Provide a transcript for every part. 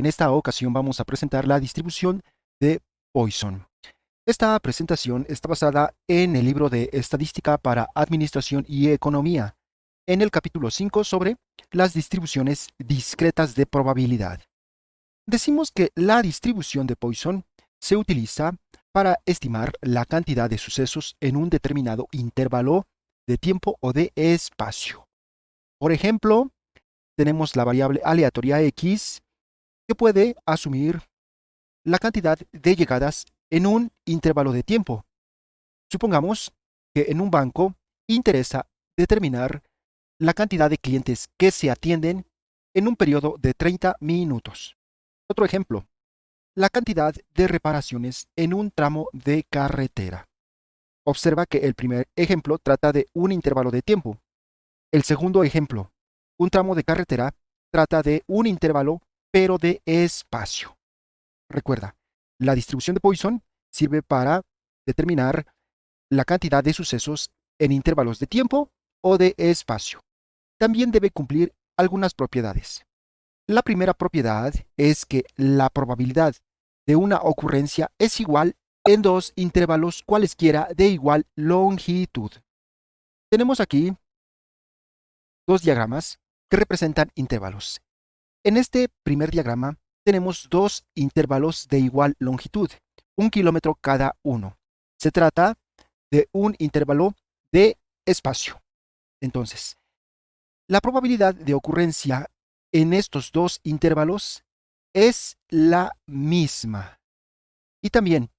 En esta ocasión vamos a presentar la distribución de Poisson. Esta presentación está basada en el libro de Estadística para Administración y Economía, en el capítulo 5 sobre las distribuciones discretas de probabilidad. Decimos que la distribución de Poisson se utiliza para estimar la cantidad de sucesos en un determinado intervalo de tiempo o de espacio. Por ejemplo, tenemos la variable aleatoria x que puede asumir la cantidad de llegadas en un intervalo de tiempo. Supongamos que en un banco interesa determinar la cantidad de clientes que se atienden en un periodo de 30 minutos. Otro ejemplo, la cantidad de reparaciones en un tramo de carretera. Observa que el primer ejemplo trata de un intervalo de tiempo. El segundo ejemplo, un tramo de carretera, trata de un intervalo, pero de espacio. Recuerda, la distribución de Poisson sirve para determinar la cantidad de sucesos en intervalos de tiempo o de espacio. También debe cumplir algunas propiedades. La primera propiedad es que la probabilidad de una ocurrencia es igual en dos intervalos cualesquiera de igual longitud. Tenemos aquí dos diagramas que representan intervalos. En este primer diagrama tenemos dos intervalos de igual longitud, 1 kilómetro cada uno. Se trata de un intervalo de espacio. Entonces, la probabilidad de ocurrencia en estos dos intervalos es la misma. Y también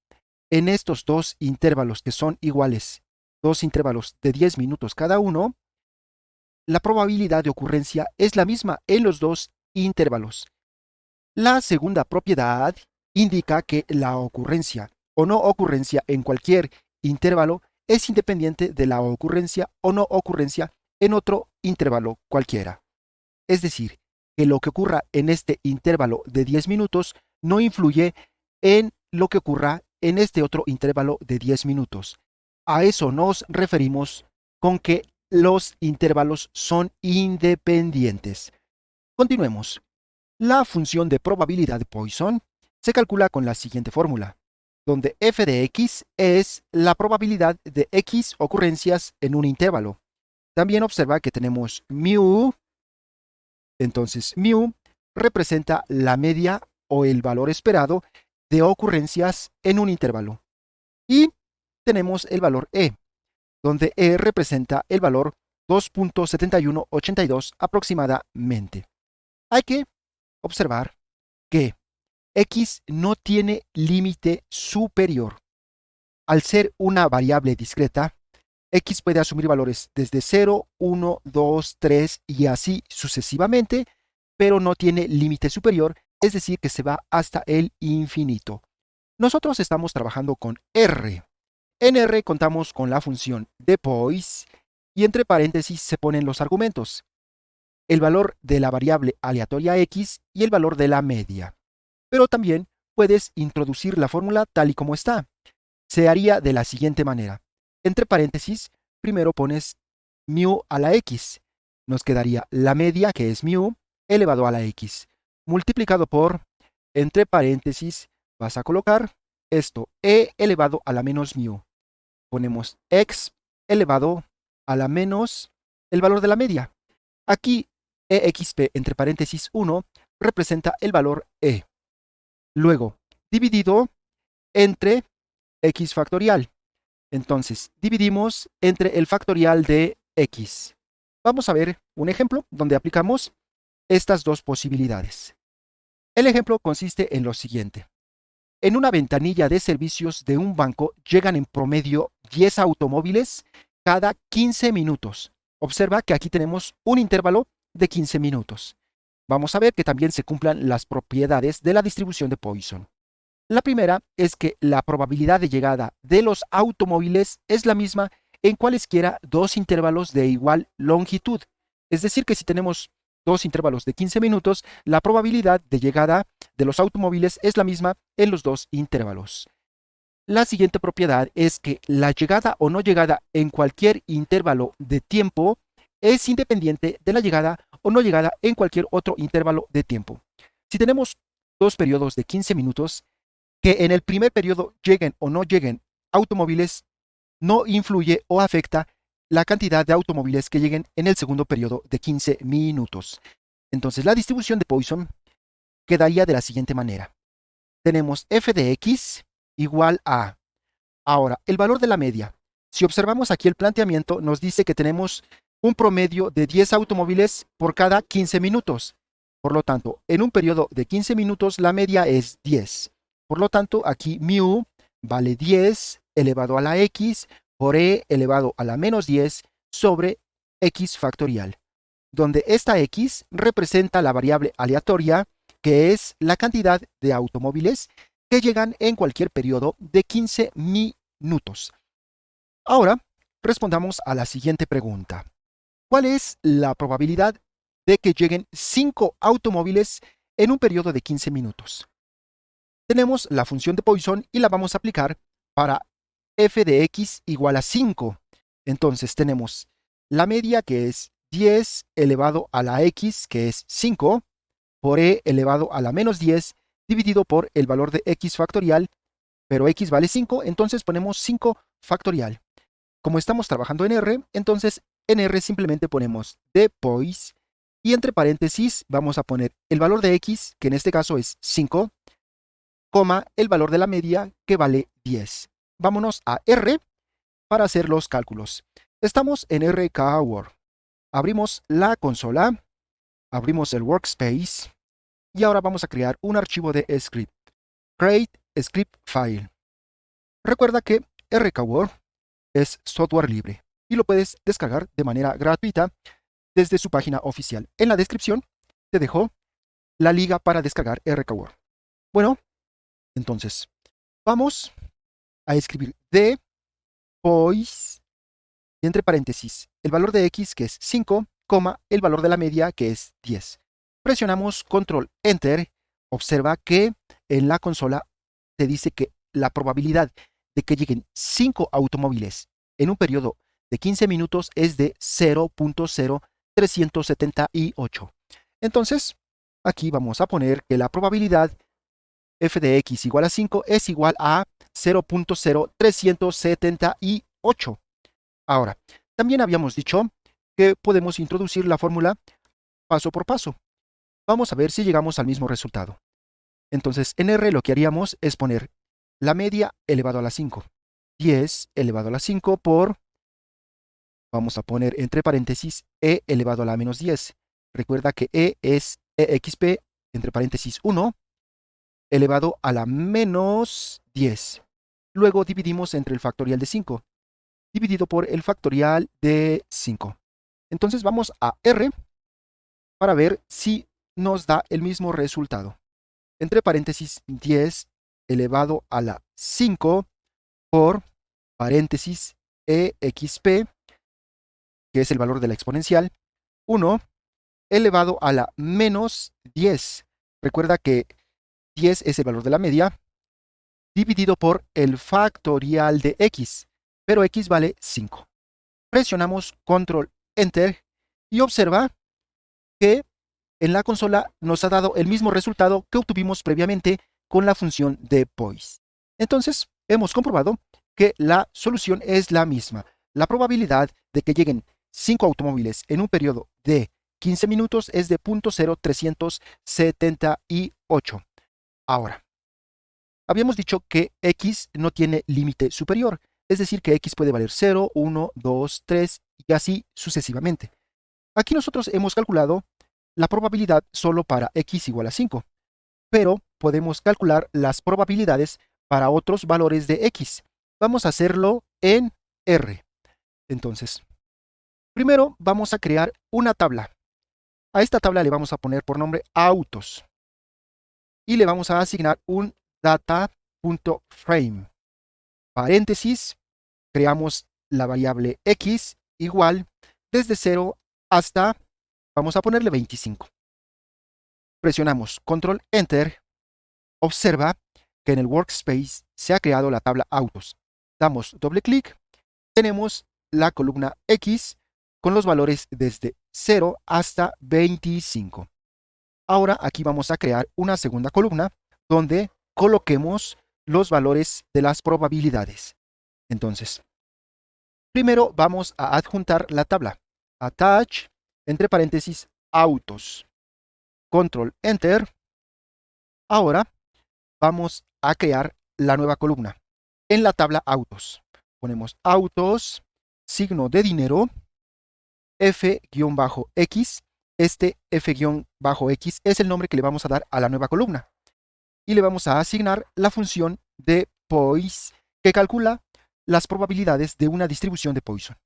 en estos dos intervalos que son iguales, dos intervalos de 10 minutos cada uno, la probabilidad de ocurrencia es la misma en los dos intervalos. La segunda propiedad indica que la ocurrencia o no ocurrencia en cualquier intervalo es independiente de la ocurrencia o no ocurrencia en otro intervalo cualquiera. Es decir, que lo que ocurra en este intervalo de 10 minutos no influye en lo que ocurra en este otro intervalo de 10 minutos. A eso nos referimos con que los intervalos son independientes. Continuemos. La función de probabilidad de Poisson se calcula con la siguiente fórmula, donde f de x es la probabilidad de x ocurrencias en un intervalo. También observa que tenemos mu, entonces mu representa la media o el valor esperado de ocurrencias en un intervalo. Y tenemos el valor e, donde e representa el valor 2.7182 aproximadamente. Hay que observar que x no tiene límite superior. Al ser una variable discreta, x puede asumir valores desde 0, 1, 2, 3 y así sucesivamente, pero no tiene límite superior, es decir, que se va hasta el infinito. Nosotros estamos trabajando con R. En R contamos con la función de Poisson y entre paréntesis se ponen los argumentos, el valor de la variable aleatoria x y el valor de la media. Pero también puedes introducir la fórmula tal y como está. Se haría de la siguiente manera. Entre paréntesis, primero pones mu a la x. Nos quedaría la media, que es mu, elevado a la x. Multiplicado por, entre paréntesis, vas a colocar esto, e elevado a la menos mu. Ponemos x elevado a la menos el valor de la media. Aquí, exp entre paréntesis 1 representa el valor e. Luego, dividido entre x factorial. Entonces, dividimos entre el factorial de x. Vamos a ver un ejemplo donde aplicamos estas dos posibilidades. El ejemplo consiste en lo siguiente. En una ventanilla de servicios de un banco llegan en promedio 10 automóviles cada 15 minutos. Observa que aquí tenemos un intervalo de 15 minutos. Vamos a ver que también se cumplan las propiedades de la distribución de Poisson. La primera es que la probabilidad de llegada de los automóviles es la misma en cualesquiera dos intervalos de igual longitud. Es decir, que si tenemos dos intervalos de 15 minutos, la probabilidad de llegada de los automóviles es la misma en los dos intervalos. La siguiente propiedad es que la llegada o no llegada en cualquier intervalo de tiempo es independiente de la llegada o no llegada en cualquier otro intervalo de tiempo. Si tenemos dos periodos de 15 minutos, que en el primer periodo lleguen o no lleguen automóviles no influye o afecta la cantidad de automóviles que lleguen en el segundo periodo de 15 minutos. Entonces la distribución de Poisson quedaría de la siguiente manera. Tenemos f de x igual a... Ahora, el valor de la media. Si observamos aquí el planteamiento, nos dice que tenemos un promedio de 10 automóviles por cada 15 minutos. Por lo tanto, en un periodo de 15 minutos, la media es 10. Por lo tanto, aquí mu vale 10 elevado a la x por e elevado a la menos 10 sobre x factorial, donde esta x representa la variable aleatoria, que es la cantidad de automóviles que llegan en cualquier periodo de 15 minutos. Ahora, respondamos a la siguiente pregunta. ¿Cuál es la probabilidad de que lleguen 5 automóviles en un periodo de 15 minutos? Tenemos la función de Poisson y la vamos a aplicar para f de x igual a 5. Entonces tenemos la media, que es 10 elevado a la x, que es 5, por e elevado a la menos 10, dividido por el valor de x factorial, pero x vale 5, entonces ponemos 5 factorial. Como estamos trabajando en R, entonces en R simplemente ponemos de Poisson y entre paréntesis vamos a poner el valor de x, que en este caso es 5, coma el valor de la media, que vale 10. Vámonos a R para hacer los cálculos. Estamos en RKWord. Abrimos la consola, abrimos el workspace y ahora vamos a crear un archivo de script. Create script file. Recuerda que RKWord es software libre y lo puedes descargar de manera gratuita desde su página oficial. En la descripción te dejo la liga para descargar RKWord. Bueno, entonces vamos a escribir de Poisson y entre paréntesis el valor de x, que es 5, el valor de la media, que es 10. Presionamos control enter. Observa que en la consola te dice que la probabilidad de que lleguen 5 automóviles en un periodo de 15 minutos es de 0.0378. Entonces, aquí vamos a poner que la probabilidad f de x igual a 5 es igual a 0.0378. Ahora, también habíamos dicho que podemos introducir la fórmula paso por paso. Vamos a ver si llegamos al mismo resultado. Entonces, en R lo que haríamos es poner la media elevado a la 5. 10 elevado a la 5 por, vamos a poner entre paréntesis, e elevado a la menos 10. Recuerda que e es exp, entre paréntesis 1, elevado a la menos 10. Luego dividimos entre el factorial de 5, dividido por el factorial de 5. Entonces vamos a R para ver si nos da el mismo resultado. Entre paréntesis 10 elevado a la 5 por paréntesis exp, que es el valor de la exponencial, 1 elevado a la menos 10. Recuerda que 10 es el valor de la media, dividido por el factorial de x, pero x vale 5. Presionamos control enter y observa que en la consola nos ha dado el mismo resultado que obtuvimos previamente con la función de Poisson. Entonces, hemos comprobado que la solución es la misma. La probabilidad de que lleguen 5 automóviles en un periodo de 15 minutos es de 0.0378. Ahora, habíamos dicho que x no tiene límite superior, es decir, que x puede valer 0, 1, 2, 3 y así sucesivamente. Aquí nosotros hemos calculado la probabilidad solo para x igual a 5, pero podemos calcular las probabilidades para otros valores de x. Vamos a hacerlo en R. Entonces, primero vamos a crear una tabla. A esta tabla le vamos a poner por nombre autos y le vamos a asignar un data.frame. Paréntesis, creamos la variable x igual desde 0 hasta, vamos a ponerle 25. Presionamos control enter. Observa que en el workspace se ha creado la tabla autos. Damos doble clic. Tenemos la columna X con los valores desde 0 hasta 25. Ahora aquí vamos a crear una segunda columna donde coloquemos los valores de las probabilidades. Entonces, primero vamos a adjuntar la tabla. Attach, entre paréntesis, autos. Control Enter. Ahora vamos a crear la nueva columna. En la tabla autos, ponemos autos, signo de dinero, F-X. Este F-X es el nombre que le vamos a dar a la nueva columna. Y le vamos a asignar la función de Poise, que calcula las probabilidades de una distribución de Poisson.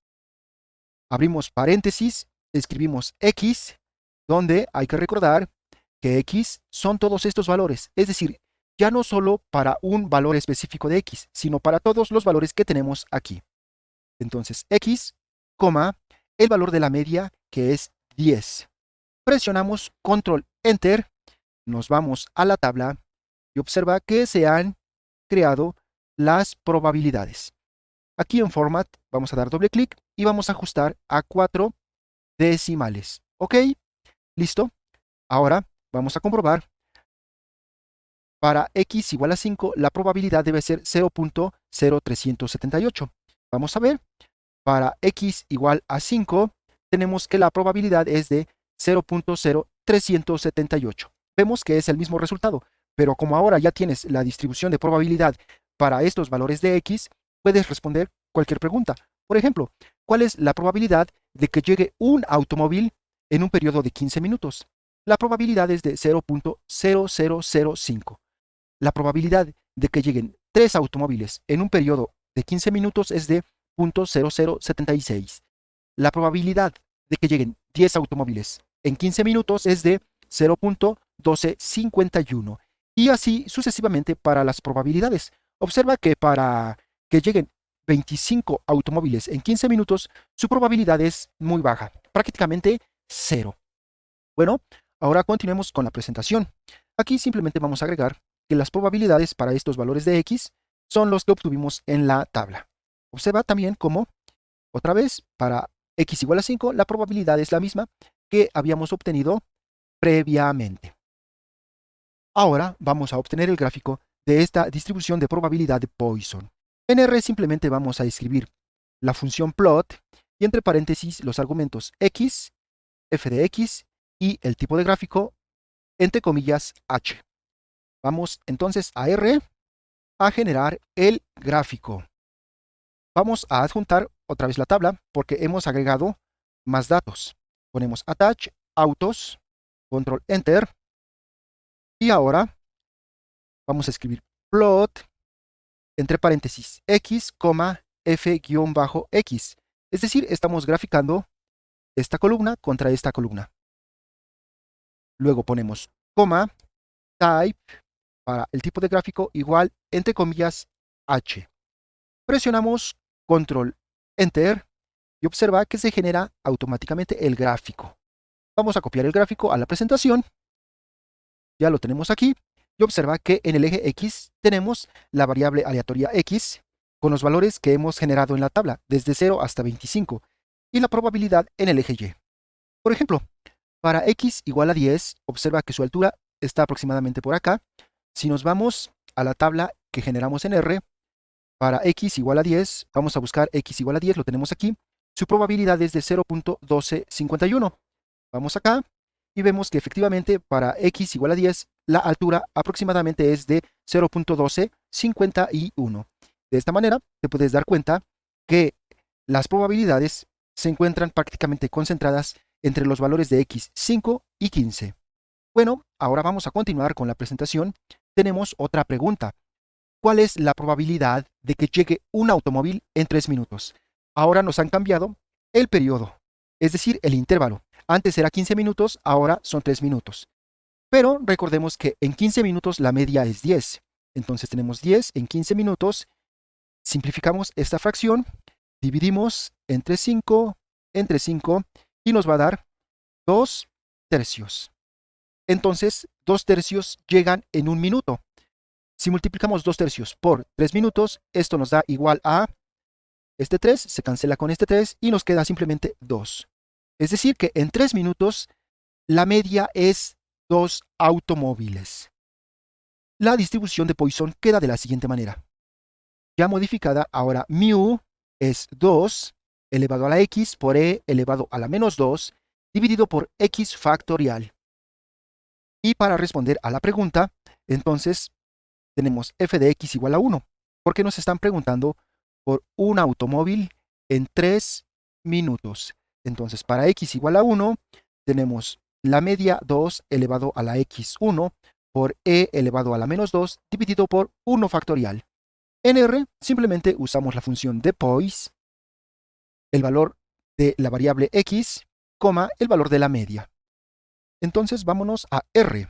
Abrimos paréntesis, escribimos X, donde hay que recordar que X son todos estos valores, es decir, ya no solo para un valor específico de X, sino para todos los valores que tenemos aquí. Entonces, X, el valor de la media, que es 10. Presionamos Control Enter, nos vamos a la tabla y observa que se han creado las probabilidades. Aquí en Format vamos a dar doble clic y vamos a ajustar a 4 decimales. ¿Ok? ¿Listo? Ahora vamos a comprobar. Para x igual a 5, la probabilidad debe ser 0.0378. Vamos a ver. Para x igual a 5, tenemos que la probabilidad es de 0.0378. Vemos que es el mismo resultado, pero como ahora ya tienes la distribución de probabilidad para estos valores de x, puedes responder cualquier pregunta. Por ejemplo, ¿cuál es la probabilidad de que llegue un automóvil en un periodo de 15 minutos? La probabilidad es de 0.0005. La probabilidad de que lleguen 3 automóviles en un periodo de 15 minutos es de 0.0076. La probabilidad de que lleguen 10 automóviles en 15 minutos es de 0.1251. Y así sucesivamente para las probabilidades. Observa que para que lleguen 25 automóviles en 15 minutos, su probabilidad es muy baja, prácticamente 0. Bueno, ahora continuemos con la presentación. Aquí simplemente vamos a agregar que las probabilidades para estos valores de x son los que obtuvimos en la tabla. Observa también cómo, otra vez, para x igual a 5, la probabilidad es la misma que habíamos obtenido previamente. Ahora vamos a obtener el gráfico de esta distribución de probabilidad de Poisson. En R simplemente vamos a escribir la función plot y entre paréntesis los argumentos x, f de x y el tipo de gráfico, entre comillas, h. Vamos entonces a R a generar el gráfico. Vamos a adjuntar otra vez la tabla porque hemos agregado más datos. Ponemos attach, autos, control enter y ahora vamos a escribir plot entre paréntesis x, f-x. Es decir, estamos graficando esta columna contra esta columna. Luego ponemos coma, type, para el tipo de gráfico igual, entre comillas, h. Presionamos control enter y observa que se genera automáticamente el gráfico. Vamos a copiar el gráfico a la presentación. Ya lo tenemos aquí. Y observa que en el eje X tenemos la variable aleatoria X con los valores que hemos generado en la tabla, desde 0 hasta 25, y la probabilidad en el eje Y. Por ejemplo, para X igual a 10, observa que su altura está aproximadamente por acá. Si nos vamos a la tabla que generamos en R, para X igual a 10, vamos a buscar X igual a 10, lo tenemos aquí. Su probabilidad es de 0.1251. Vamos acá y vemos que efectivamente para x igual a 10, la altura aproximadamente es de 0.1251. De esta manera, te puedes dar cuenta que las probabilidades se encuentran prácticamente concentradas entre los valores de x, 5 y 15. Bueno, ahora vamos a continuar con la presentación. Tenemos otra pregunta. ¿Cuál es la probabilidad de que llegue un automóvil en 3 minutos? Ahora nos han cambiado el periodo, es decir, el intervalo. Antes era 15 minutos, ahora son 3 minutos. Pero recordemos que en 15 minutos la media es 10. Entonces tenemos 10 en 15 minutos. Simplificamos esta fracción, dividimos entre 5 y nos va a dar 2 tercios. Entonces, 2 tercios llegan en un minuto. Si multiplicamos 2 tercios por 3 minutos, esto nos da igual a este 3, se cancela con este 3 y nos queda simplemente 2. Es decir que en 3 minutos la media es 2 automóviles. La distribución de Poisson queda de la siguiente manera. Ya modificada, ahora mu es 2 elevado a la x por e elevado a la menos 2 dividido por x factorial. Y para responder a la pregunta, entonces tenemos f de x igual a 1, porque nos están preguntando por un automóvil en 3 minutos. Entonces, para x igual a 1, tenemos la media 2 elevado a la x1 por e elevado a la menos 2 dividido por 1 factorial. En R simplemente usamos la función de Poisson, el valor de la variable x, el valor de la media. Entonces vámonos a R.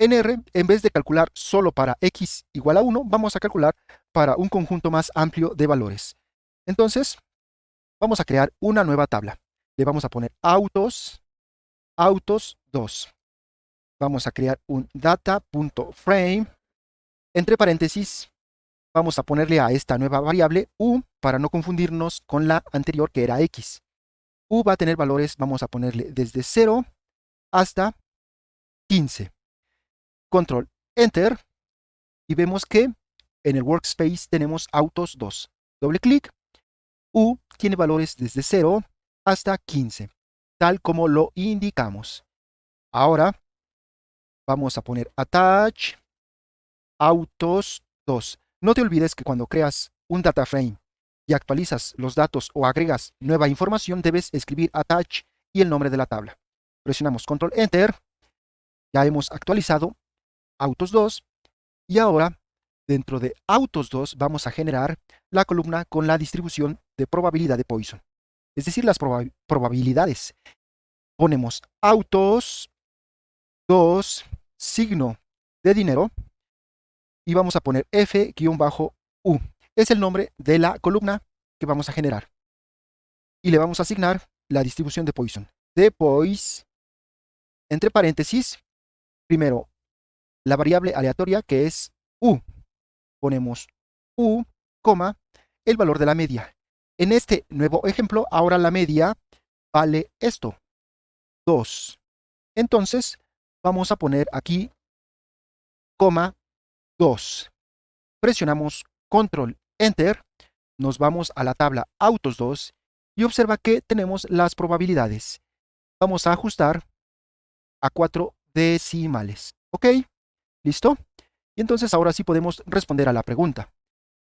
En R, en vez de calcular solo para x igual a 1, vamos a calcular para un conjunto más amplio de valores. Entonces, vamos a crear una nueva tabla. Le vamos a poner autos 2. Vamos a crear un data.frame. Entre paréntesis, vamos a ponerle a esta nueva variable u para no confundirnos con la anterior que era x. U va a tener valores, vamos a ponerle desde 0 hasta 15. Control Enter y vemos que en el workspace tenemos autos 2. Doble clic. U tiene valores desde 0 hasta 15, tal como lo indicamos. Ahora vamos a poner attach autos 2. No te olvides que cuando creas un data frame y actualizas los datos o agregas nueva información, debes escribir attach y el nombre de la tabla. Presionamos Control Enter. Ya hemos actualizado autos 2 y ahora dentro de autos 2 vamos a generar la columna con la distribución de probabilidad de Poisson, es decir, las probabilidades. Ponemos autos 2 signo de dinero y vamos a poner f-u. Es el nombre de la columna que vamos a generar. Y le vamos a asignar la distribución de Poisson. De Poisson, entre paréntesis, primero la variable aleatoria que es u. Ponemos u, el valor de la media. En este nuevo ejemplo, ahora la media vale esto, 2. Entonces, vamos a poner aquí, 2. Presionamos Control Enter, nos vamos a la tabla autos 2 y observa que tenemos las probabilidades. Vamos a ajustar a 4 decimales. ¿Ok? ¿Listo? Y entonces ahora sí podemos responder a la pregunta.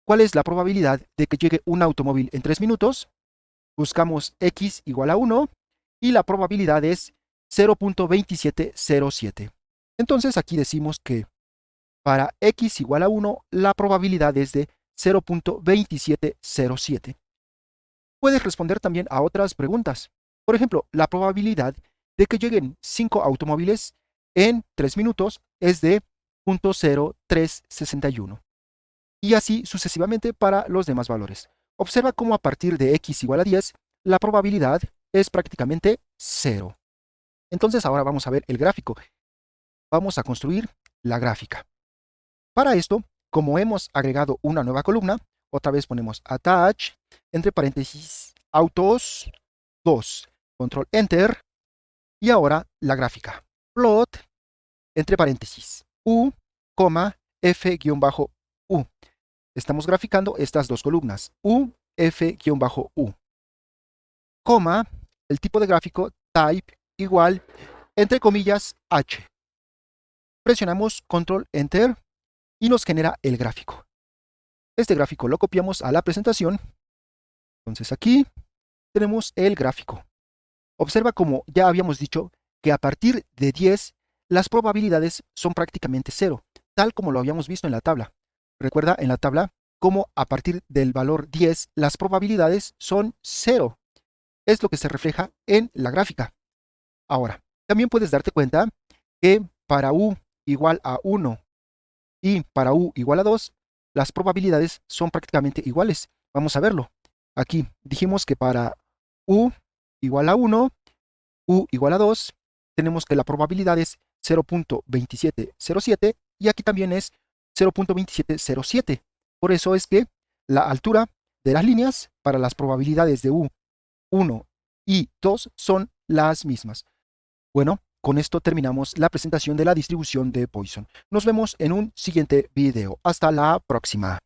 ¿Cuál es la probabilidad de que llegue un automóvil en 3 minutos? Buscamos x igual a 1 y la probabilidad es 0.2707. Entonces aquí decimos que para x igual a 1 la probabilidad es de 0.2707. Puedes responder también a otras preguntas. Por ejemplo, la probabilidad de que lleguen 5 automóviles en 3 minutos es de 0.0361. Y así sucesivamente para los demás valores. Observa cómo a partir de x igual a 10, la probabilidad es prácticamente 0. Entonces ahora vamos a ver el gráfico. Vamos a construir la gráfica. Para esto, como hemos agregado una nueva columna, otra vez ponemos attach, entre paréntesis, autos 2, control enter, y ahora la gráfica. Plot, entre paréntesis, u, f-u. Estamos graficando estas dos columnas, u, f-u, el tipo de gráfico, type, igual, entre comillas, h. Presionamos control enter y nos genera el gráfico. Este gráfico lo copiamos a la presentación. Entonces aquí tenemos el gráfico. Observa como ya habíamos dicho que a partir de 10 las probabilidades son prácticamente 0, tal como lo habíamos visto en la tabla. Recuerda en la tabla cómo a partir del valor 10 las probabilidades son 0. Es lo que se refleja en la gráfica. Ahora, también puedes darte cuenta que para u igual a 1 y para u igual a 2, las probabilidades son prácticamente iguales. Vamos a verlo. Aquí dijimos que para u igual a 1, u igual a 2, tenemos que la probabilidad es 0.2707 y aquí también es 0.2707. Por eso es que la altura de las líneas para las probabilidades de u1 y 2 son las mismas. Bueno, con esto terminamos la presentación de la distribución de Poisson. Nos vemos en un siguiente video. Hasta la próxima.